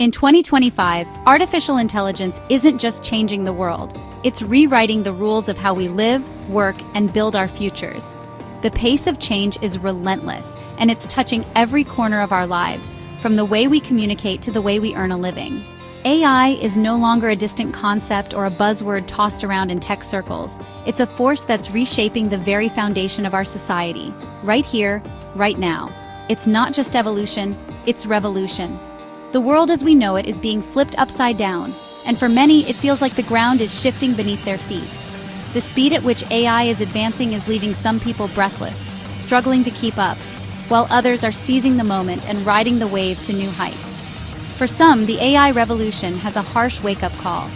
In 2025, artificial intelligence isn't just changing the world, it's rewriting the rules of how we live, work, and build our futures. The pace of change is relentless, and it's touching every corner of our lives, from the way we communicate to the way we earn a living. AI is no longer a distant concept or a buzzword tossed around in tech circles. It's a force that's reshaping the very foundation of our society, right here, right now. It's not just evolution, it's revolution. The world as we know it is being flipped upside down, and for many, it feels like the ground is shifting beneath their feet. The speed at which AI is advancing is leaving some people breathless, struggling to keep up, while others are seizing the moment and riding the wave to new heights. For some, the AI revolution has a harsh wake-up call.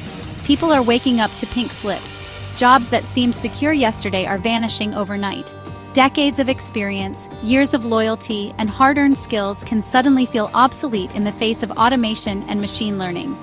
People are waking up to pink slips. Jobs that seemed secure yesterday are vanishing overnight. Decades of experience, years of loyalty, and hard-earned skills can suddenly feel obsolete in the face of automation and machine learning.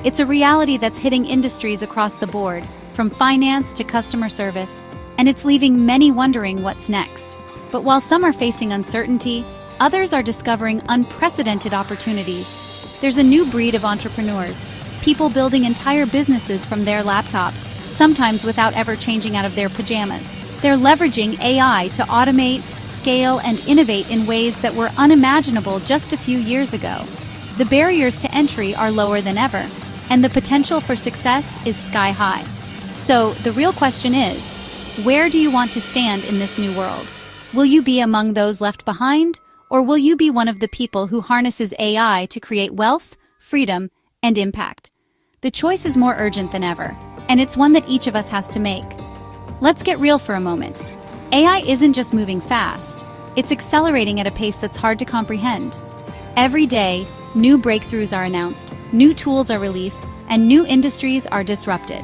It's a reality that's hitting industries across the board, from finance to customer service, and it's leaving many wondering what's next. But while some are facing uncertainty, others are discovering unprecedented opportunities. There's a new breed of entrepreneurs, people building entire businesses from their laptops, sometimes without ever changing out of their pajamas. They're leveraging AI to automate, scale, and innovate in ways that were unimaginable just a few years ago. The barriers to entry are lower than ever, and the potential for success is sky high. So, the real question is, where do you want to stand in this new world? Will you be among those left behind, or will you be one of the people who harnesses AI to create wealth, freedom, and impact? The choice is more urgent than ever, and it's one that each of us has to make. Let's get real for a moment. AI isn't just moving fast, it's accelerating at a pace that's hard to comprehend. Every day, new breakthroughs are announced, new tools are released, and new industries are disrupted.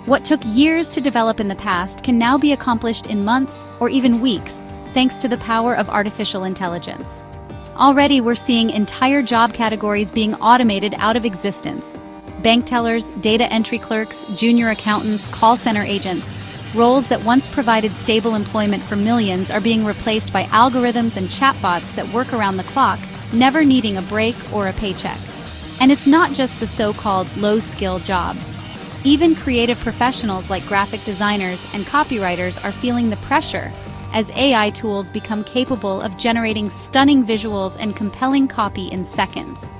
What took years to develop in the past can now be accomplished in months or even weeks, thanks to the power of artificial intelligence. Already, we're seeing entire job categories being automated out of existence. Bank tellers, data entry clerks, junior accountants, call center agents. Roles that once provided stable employment for millions are being replaced by algorithms and chatbots that work around the clock, never needing a break or a paycheck. And it's not just the so-called low-skill jobs. Even creative professionals like graphic designers and copywriters are feeling the pressure as AI tools become capable of generating stunning visuals and compelling copy in seconds.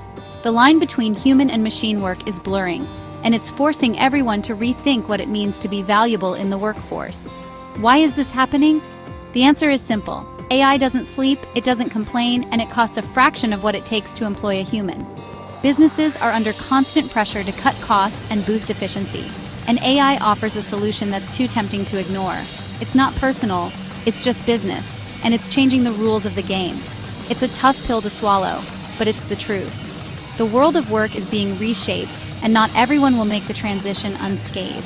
The line between human and machine work is blurring, and it's forcing everyone to rethink what it means to be valuable in the workforce. Why is this happening? The answer is simple. AI doesn't sleep, it doesn't complain, and it costs a fraction of what it takes to employ a human. Businesses are under constant pressure to cut costs and boost efficiency, and AI offers a solution that's too tempting to ignore. It's not personal, it's just business, and it's changing the rules of the game. It's a tough pill to swallow, but it's the truth. The world of work is being reshaped, and not everyone will make the transition unscathed.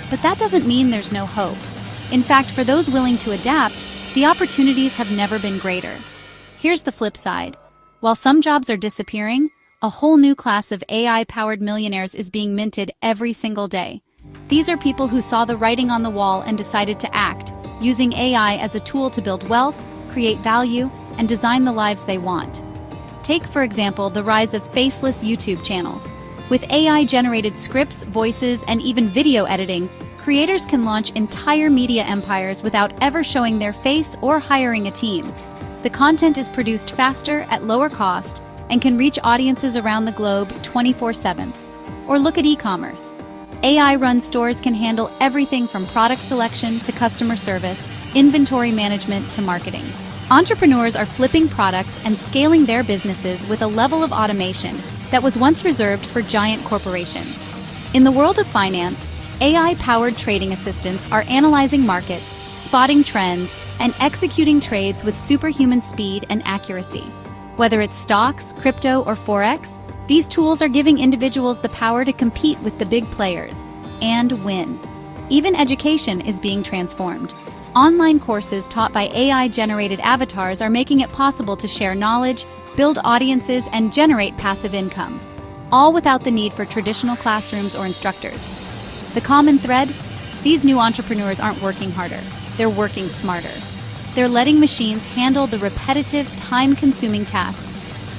But that doesn't mean there's no hope. In fact, for those willing to adapt, the opportunities have never been greater. Here's the flip side. While some jobs are disappearing, a whole new class of AI-powered millionaires is being minted every single day. These are people who saw the writing on the wall and decided to act, using AI as a tool to build wealth, create value, and design the lives they want. Take, for example, the rise of faceless YouTube channels. With AI-generated scripts, voices, and even video editing, creators can launch entire media empires without ever showing their face or hiring a team. The content is produced faster, at lower cost, and can reach audiences around the globe 24/7. Or look at e-commerce. AI-run stores can handle everything from product selection to customer service, inventory management to marketing. Entrepreneurs are flipping products and scaling their businesses with a level of automation that was once reserved for giant corporations. In the world of finance, AI-powered trading assistants are analyzing markets, spotting trends, and executing trades with superhuman speed and accuracy. Whether it's stocks, crypto, or Forex, these tools are giving individuals the power to compete with the big players and win. Even education is being transformed. Online courses taught by AI-generated avatars are making it possible to share knowledge, build audiences, and generate passive income, all without the need for traditional classrooms or instructors. The common thread? These new entrepreneurs aren't working harder, they're working smarter. They're letting machines handle the repetitive, time-consuming tasks,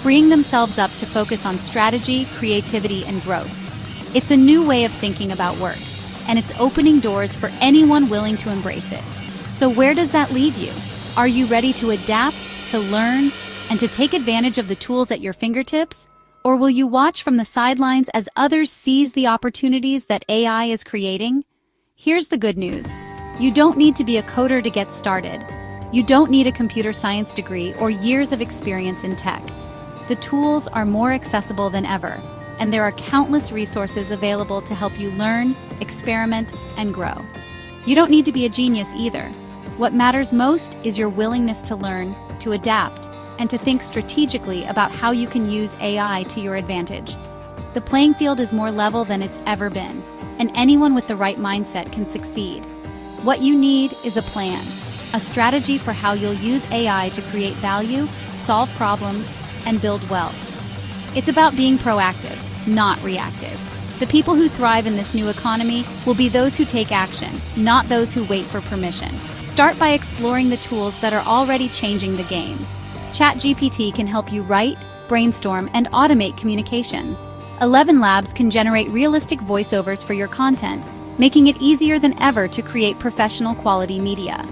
freeing themselves up to focus on strategy, creativity, and growth. It's a new way of thinking about work, and it's opening doors for anyone willing to embrace it. So where does that leave you? Are you ready to adapt, to learn, and to take advantage of the tools at your fingertips? Or will you watch from the sidelines as others seize the opportunities that AI is creating? Here's the good news. You don't need to be a coder to get started. You don't need a computer science degree or years of experience in tech. The tools are more accessible than ever, and there are countless resources available to help you learn, experiment, and grow. You don't need to be a genius either. What matters most is your willingness to learn, to adapt, and to think strategically about how you can use AI to your advantage. The playing field is more level than it's ever been, and anyone with the right mindset can succeed. What you need is a plan, a strategy for how you'll use AI to create value, solve problems, and build wealth. It's about being proactive, not reactive. The people who thrive in this new economy will be those who take action, not those who wait for permission. Start by exploring the tools that are already changing the game. ChatGPT can help you write, brainstorm, and automate communication. 11 Labs can generate realistic voiceovers for your content, making it easier than ever to create professional quality media.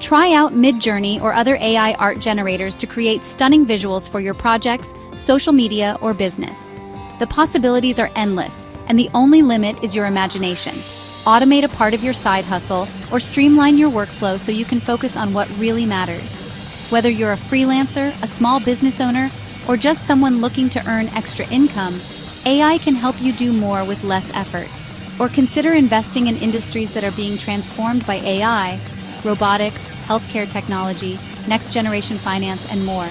Try out Midjourney or other AI art generators to create stunning visuals for your projects, social media, or business. The possibilities are endless, and the only limit is your imagination. Automate a part of your side hustle or streamline your workflow so you can focus on what really matters. Whether you're a freelancer, a small business owner, or just someone looking to earn extra income, AI can help you do more with less effort. Or consider investing in industries that are being transformed by AI, robotics, healthcare technology, next-generation finance, and more.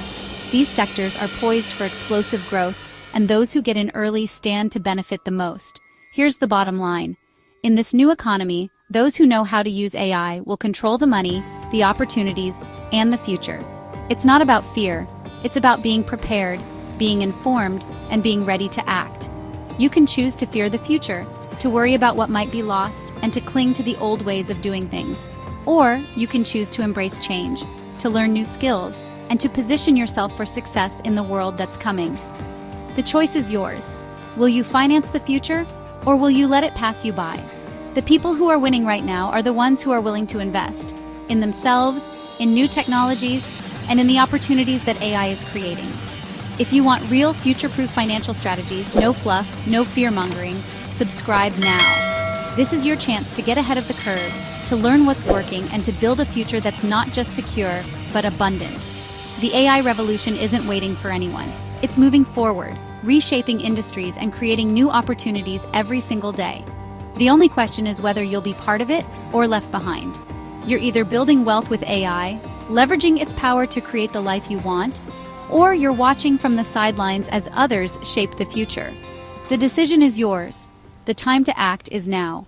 These sectors are poised for explosive growth, and those who get in early stand to benefit the most. Here's the bottom line. In this new economy, those who know how to use AI will control the money, the opportunities, and the future. It's not about fear. It's about being prepared, being informed, and being ready to act. You can choose to fear the future, to worry about what might be lost, and to cling to the old ways of doing things. Or you can choose to embrace change, to learn new skills, and to position yourself for success in the world that's coming. The choice is yours. Will you finance the future, or will you let it pass you by? The people who are winning right now are the ones who are willing to invest in themselves, in new technologies, and in the opportunities that AI is creating. If you want real future-proof financial strategies, no fluff, no fear-mongering, subscribe now. This is your chance to get ahead of the curve, to learn what's working, and to build a future that's not just secure, but abundant. The AI revolution isn't waiting for anyone. It's moving forward, reshaping industries and creating new opportunities every single day. The only question is whether you'll be part of it or left behind. You're either building wealth with AI, leveraging its power to create the life you want, or you're watching from the sidelines as others shape the future. The decision is yours. The time to act is now.